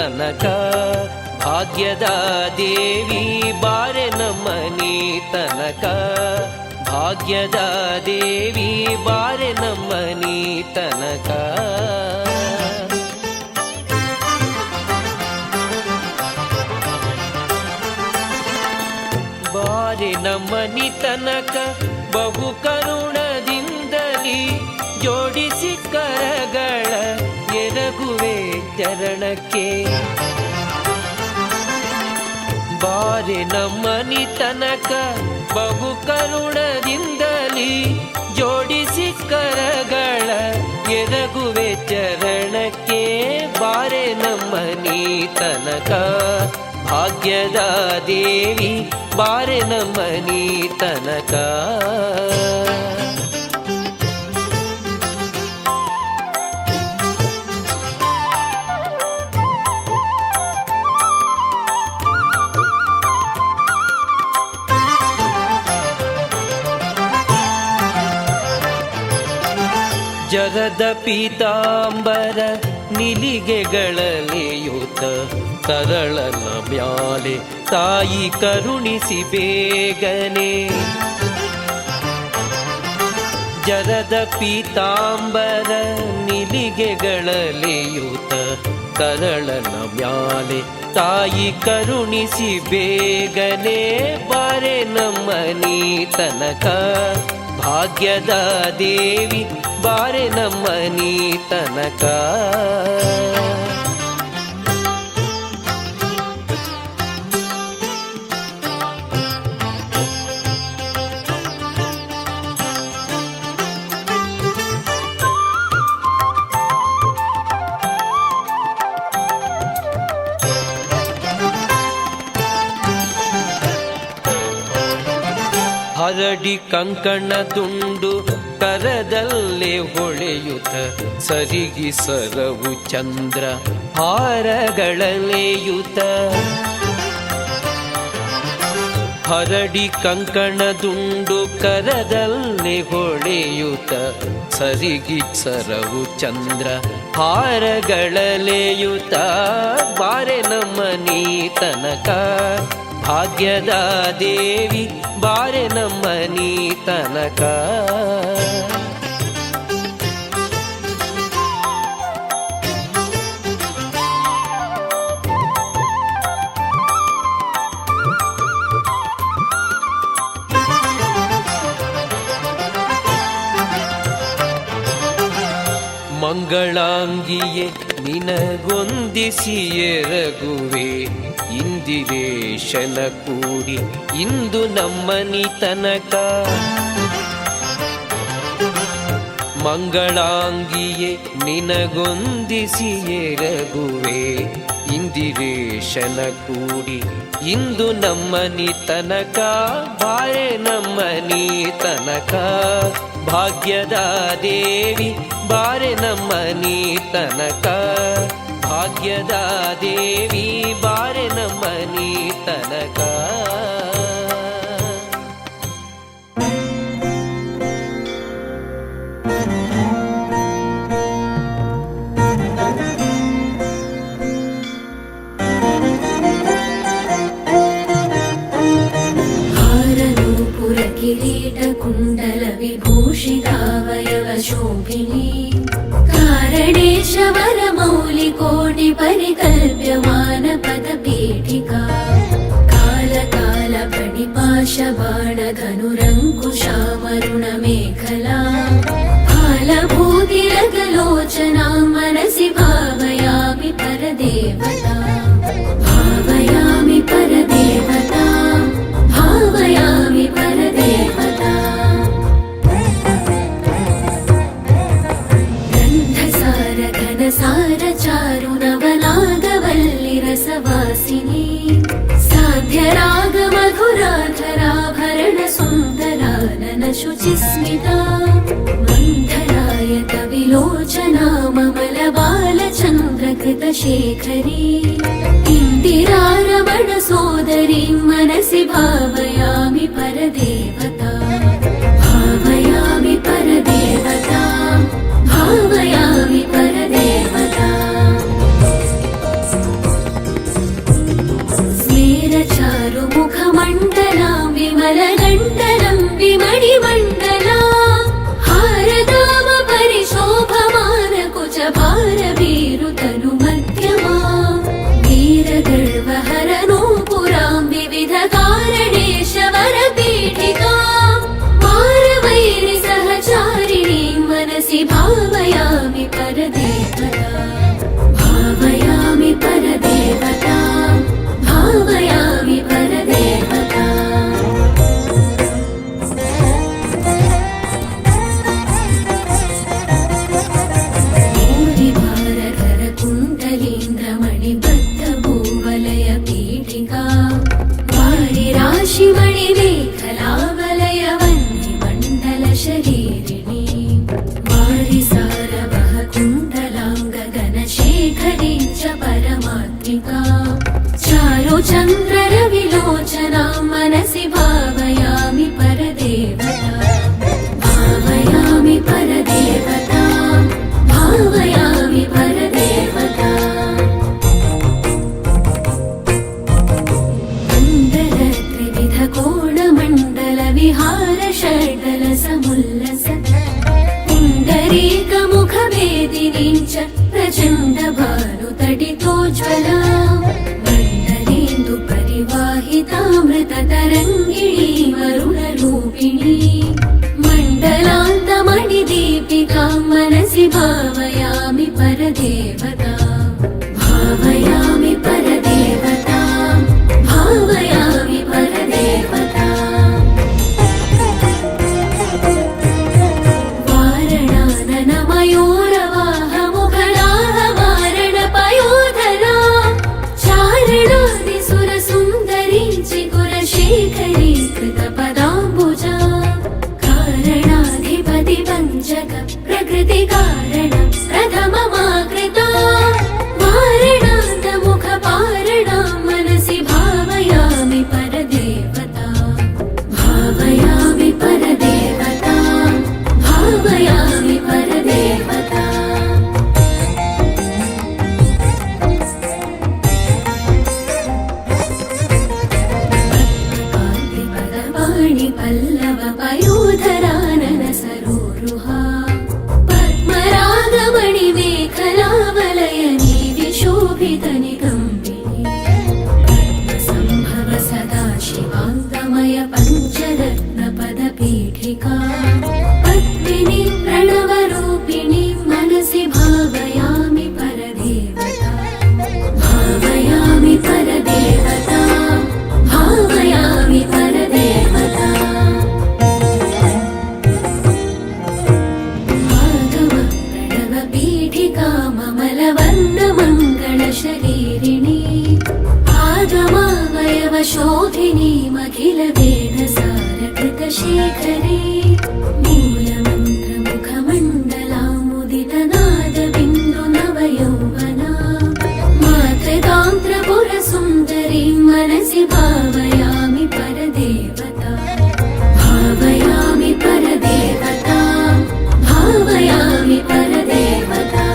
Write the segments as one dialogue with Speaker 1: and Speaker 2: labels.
Speaker 1: ತನಕ ಭಾಗ್ಯದ ದೇವಿ ಬಾರೆ ನಮ್ಮನಿ ತನಕ ಭಾಗ್ಯದ ದೇವಿ ಬಾರೆ ನಮ್ಮನಿ ತನಕ ಬಾರೆ ನಮ್ಮನಿ ತನಕ ಬಹು ಕರುಣದಿಂದಲಿ ಜೋಡಿಸಿ ಕರಗಳ ಎರಗುವೆ ಚರಣಕ್ಕೆ ಬಾರೆ ನಮ್ಮನಿ ತನಕ ಬಹು ಕರುಣದಿಂದಲಿ ಜೋಡಿಸಿ ಕರಗಳ ಎರಗುವೆ ಚರಣಕ್ಕೆ ಬಾರೆ ನಮ್ಮನಿ ತನಕ ಭಾಗ್ಯದ ದೇವಿ ಬಾರೆ ನಮ್ಮನಿ ತನಕ ಜಗದ ಪೀತಾಂಬರ ನಿಲಿಗೆಗಳಲೆಯುತ ತರಳನ ಮ್ಯಾಲೆ ತಾಯಿ ಕರುಣಿಸಿ ಬೇಗನೆ ಜರದ ಪೀತಾಂಬರ ನಿಲಿಗೆಗಳಲೆಯುತ ತರಳನ ಮ್ಯಾಲೆ ತಾಯಿ ಕರುಣಿಸಿ ಬೇಗನೆ ಬಾರೆ ನಮ್ಮನಿ ತನಕ ಭಾಗ್ಯದ ದೇವಿ ಬಾರೆ ನಮ್ಮನಿ ತನಕ ಹರಡಿ ಕಂಕಣ ದುಂಡು ಕರದಲ್ಲೇ ಹೊಳೆಯುತ್ತ ಸರಿಗಿ ಸರವು ಚಂದ್ರ ಹಾರಗಳಲೆಯುತ ಹರಡಿ ಕಂಕಣ ದುಂಡು ಕರದಲ್ಲೇ ಹೊಳೆಯುತ್ತ ಸರಿಗಿ ಸರವು ಚಂದ್ರ ಹಾರಗಳಲೆಯುತ ಬಾರೆ ನಮ್ಮನಿ ತನಕ ಭಾಗ್ಯದ ದೇವಿ ಬಾರೆ ನಮ್ಮನಿ ತನಕ ಮಂಗಳಾಂಗಿಯೇ ನಿನಗೊಂದಿಸಿ ಎರಗುವೆ ಇಂದಿರೇಶನ ಕೂಡಿ ಇಂದು ನಮ್ಮನಿ ತನಕ ಮಂಗಳಾಂಗಿಯೇ ನಿನಗೊಂದಿಸಿ ಎರಗುವೆ ಇಂದಿರೇಶನ ಕೂಡಿ ಇಂದು ನಮ್ಮನಿ ತನಕ ಬಾರೆ ನಮ್ಮನಿ ತನಕ ಭಾಗ್ಯದ ದೇವಿ ಬಾರೆ ನಮ್ಮನಿ ತನಕ ಭಾಗ್ಯದ ದೇವಿ ಬಾರೆ ನಮ್ಮನಿ ತನಕ
Speaker 2: ಹಾರನೂಪುರ ಕಿರೀಟ ಕುಂಡಲ ವಿಭೂಷಿತಾವಯವ ಶೋಭಿನಿ कारणेशवर मौलि कोटि परिकल्प्यमान पद पीठिका काल काल फणिपाश बाण धनुरङ्कुशामरुण मेखला फालभूतिरगलोचना मनसि भावयामि परदेवता भावयामि परदेवता भावयामि परदेवता सार चारु नवनागवल्लि रसवासिनी साध्य राग मधुराधराभरण सुन्दरानन शुचिस्मिता मन्थरायत विलोचना ममल बालचन्द्रकृत शेखरी इन्दिरारमण सोदरी मनसि भावयामि परदेवता भावयामि परदेवता भावयामि परदेवता षड्दलसमुल्लस पुण्डरीकमुखवेदिनीं च प्रचण्डभानुतटितोज्ज्वला मण्डलेन्दु परिवाहितामृततरङ्गिणी वरुणरूपिणी मण्डलान्तमणिदीपिकां मनसि भावयामि परदेवता भावयामि परदेवता भावयामि परदेवता वारणाननमयूरवाहमुखलाः वारणपयोधरा चारणादिसुरसुन्दरी चिकुरशेखरी कृतपदाम्बुजा कारणाधिपतिपञ्चक प्रकृतिकारण प्रथममाकृता वारणान्तमुखपारणा मनसि भावयामि परदेवता भावयामि परदेवता भावयामि परदेवता पद्मकान्तिपदवाणि पल्लवपयोधरानन सरोरुहा पद्मरागमणिमेखलावलयनी विशोभितनिकम्बिनी पद्मसम्भव सदा शिवाङ्गमय पञ्चरत्नपदपीठिका पद्मिनी प्रणवरूपिणी मनसि भावयामि परदेवता भावयामि परदेवता भावयामि परदेवता आगम प्रणवपीठिका ममलवर्णमङ्गलशरीरिणी आगमावयवशोधिनी मखिलवेदसारकृतशेखरी मूलमन्त्रमुखमण्डलामुदितनादबिन्दुनवयौवना मातृतान्त्रपुरसुन्दरी मनसि भावयामि परदेवता भावयामि परदेवता भावयामि परदेवता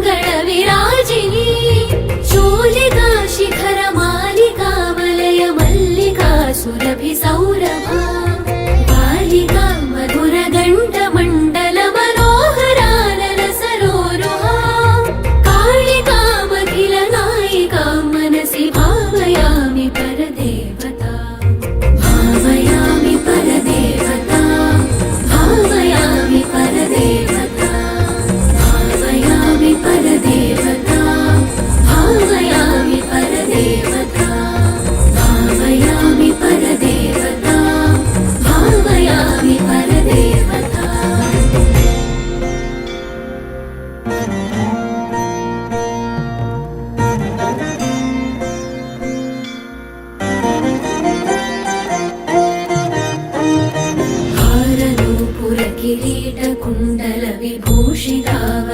Speaker 2: कालिकातिमिरकुन्तलान्तघनभृङ्गमङ्गलविराजिनी चूलिका शिखरमालिका वलय मल्लिका सुरभिसौरभा बालिका मधुरघण्टमण्डलमनोहरानन सरोरुहा कालिकामखिलनायिका मनसि भावयामि परदेवता भावयामि परदेवता भावयामि परदेवता भावयामि परदेवता भावयामि परदेवता भावयामि परदेवता भावयामि परदेवता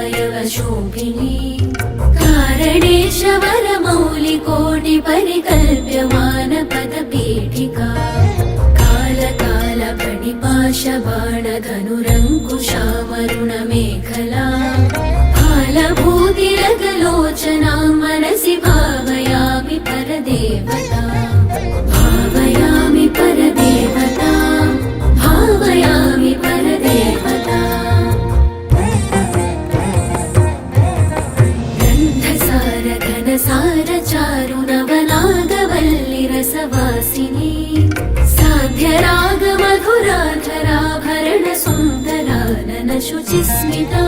Speaker 2: हारनूपुरकिरीटकुण्डलविभूषितावयवशोभिनी कारणेशवरमौलिकोटिपरिकल्प्यमानपदपीठिका कालकालफणिपाशबाणधनुरङ्कुशामरुणमेखला कालभूतिरगलोचना मनसि भावयामि परदेवता भावयामि परदेवता भावयामि परदेवता गन्धसारघनसारचारुनवनागवल्लिरसवासिनी साध्यरागमधुराधराभरणसुन्दरानन शुचिस्मिता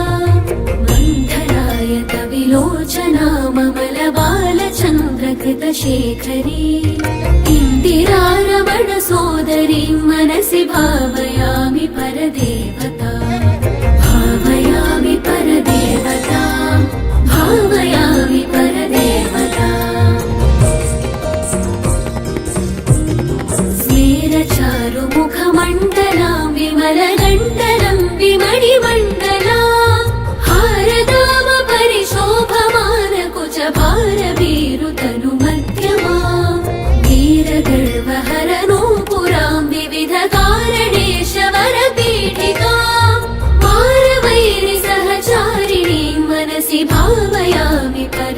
Speaker 2: मन्थरायत विलोचना ममलबालचन्द्रकृतशेखरी इन्दिरारमण सोदरी मनसि भावयामि परदेवता भावयामि परदेवता भावयामि परदेवता स्मेरचारुमुखमण्डलां विमलगण्डलं विमणिमण्डला हारदाम परिशोभमानकुचभारवीरुतनुमध्यमा वीरगर्वहरनूपुरां विविधकारणेशवरपीठिका मारवैरिसहचारिणीं मनसि भावयामि पर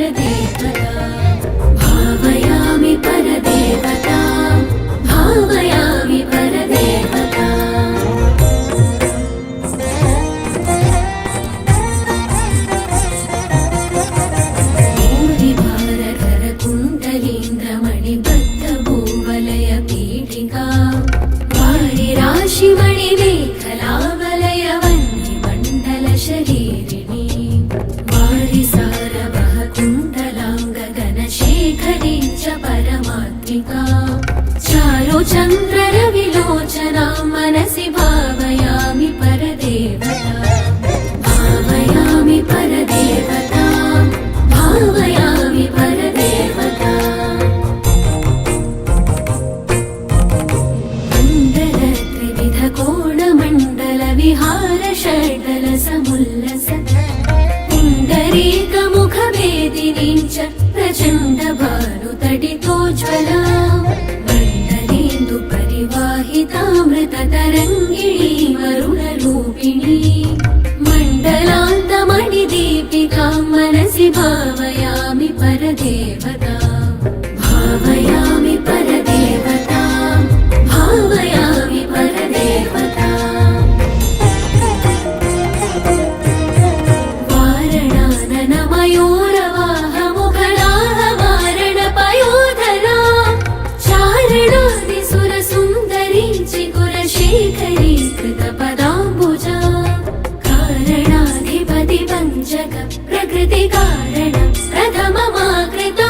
Speaker 2: प्रचण्ड भानुतटितोज्ज्वला मण्डलेन्दु परिवाहितामृततरङ्गिणी वरुणरूपिणी मण्डलान्तमणिदीपिकां मनसि भावयामि परदेवता भावयामि परदेवता भावयामि परदेवता वारणाननमयूरवाहमुखलाहवारणपयोधरा चारणादिसुरसुन्दरी चिकुरशेखरी कृतपदाम्बुजा कारणाधिपति पञ्चक प्रकृतिकारण प्रथममाकृता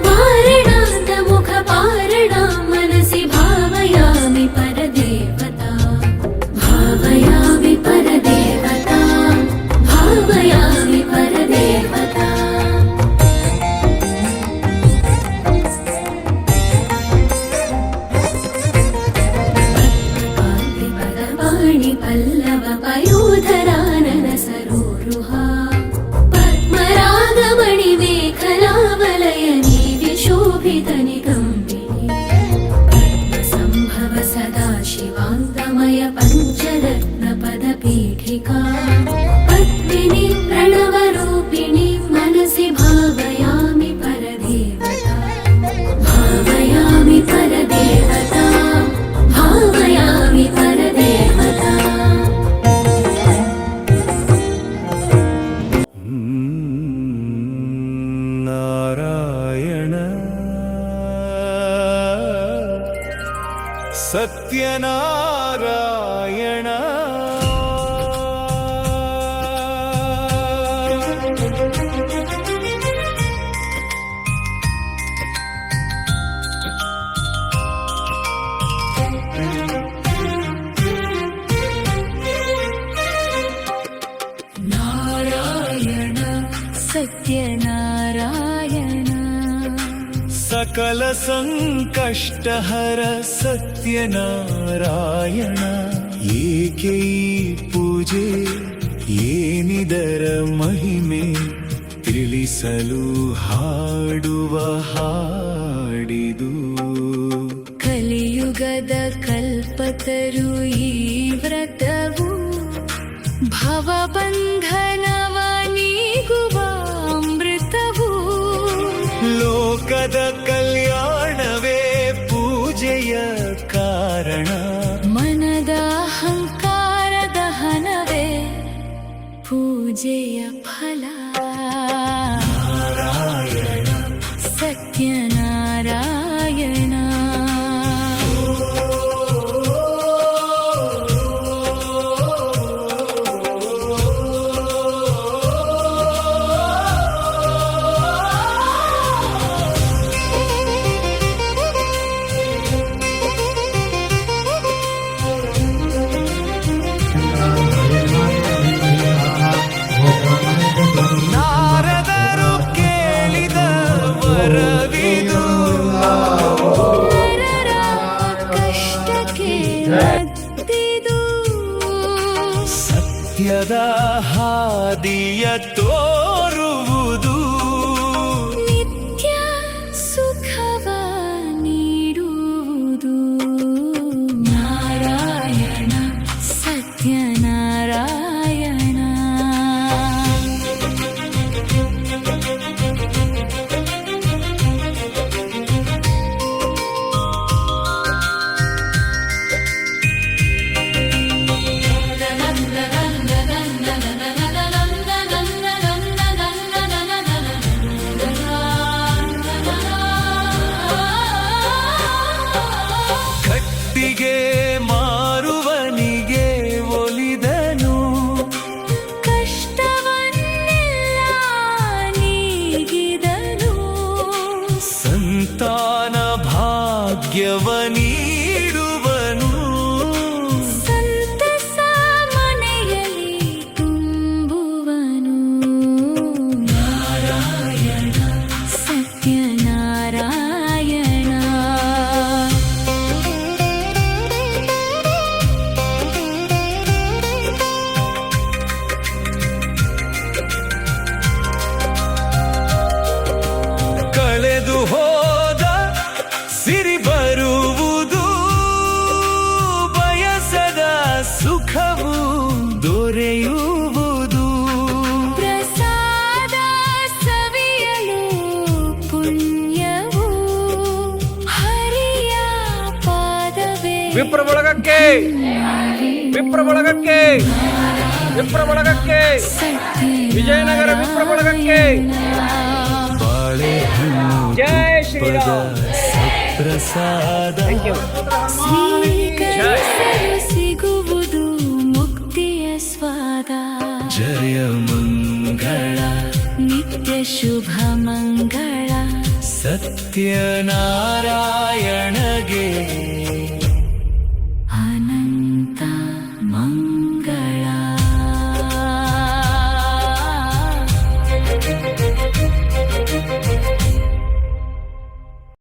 Speaker 2: वारणान्तमुखपारणा मनसि भावयामि परदेवता भावयामि परदेवता भावयामि परदेवता पद्मकान्तिपदपाणि पल्लव पयोधरानन सरोरुहा पद्मरागमणिमेखलावलयनी विशोभितनिकम्बिनी पद्मसम्भव सदा शिवान्तमय पञ्चरत्नपदपीठिका पद्मिनी प्रणवरूपिणी मनसि भावयामि परदेवता भावयामि परदेवता भावयामि परदेवता
Speaker 3: नारायण सत्यनारायण
Speaker 2: नारायण सत्यनारायण
Speaker 3: सकल संकष्टहर सत्यनारायण ಏಕೆ ಈ ಪೂಜೆ ಏನಿದರ ಮಹಿಮೆ ತಿಳಿಸಲು ಹಾಡುವ ಹಾಡಿದು
Speaker 2: ಕಲಿಯುಗದ ಕಲ್ಪತರು ಈ ವ್ರತವು ಭವಬಂಧನವ ನೀಗುವ ಅಮೃತವು
Speaker 3: ಲೋಕದ ಕಲ್ಯಾಣವೇ ಪೂಜೆಯ ಕಾರಣ
Speaker 2: ಮನದ ಅಹಂಕಾರ ದಹನವೇ ಪೂಜೆಯ ಫಲ
Speaker 3: ನಾರಾಯಣ
Speaker 2: ಸತ್ಯನಾರಾಯಣ
Speaker 3: ಕಳೆದು ಹೋದ ಸಿರಿ ಬರುವುದು, ಬಯಸದ ಸುಖವು ದೊರೆಯುವುದು.
Speaker 2: ಪ್ರಸಾದ ಸವಿಯಲು ಪುಣ್ಯವು ಹರಿಯ ಪಾದವೇ.
Speaker 4: ವಿಪ್ರ ಬಳಗಕ್ಕೆ ವಿಜಯನಗರ ವಿಪ್ರ ಬಳಗಕ್ಕೆ
Speaker 3: ಬಾಳೆಹಣ್ಣು
Speaker 4: ಜೈ ಶ್ರೀರಾಮ್.
Speaker 3: ಪ್ರಸಾದ
Speaker 2: ಸ್ವೀಕರಿಸಲು ಸಿಗುವುದು ಮುಕ್ತಿಯ ಸ್ವಾದ.
Speaker 3: ಜಯ ಮಂಗಳ
Speaker 2: ನಿತ್ಯ ಶುಭ ಮಂಗಳ
Speaker 3: ಸತ್ಯನಾರಾಯಣಗೆ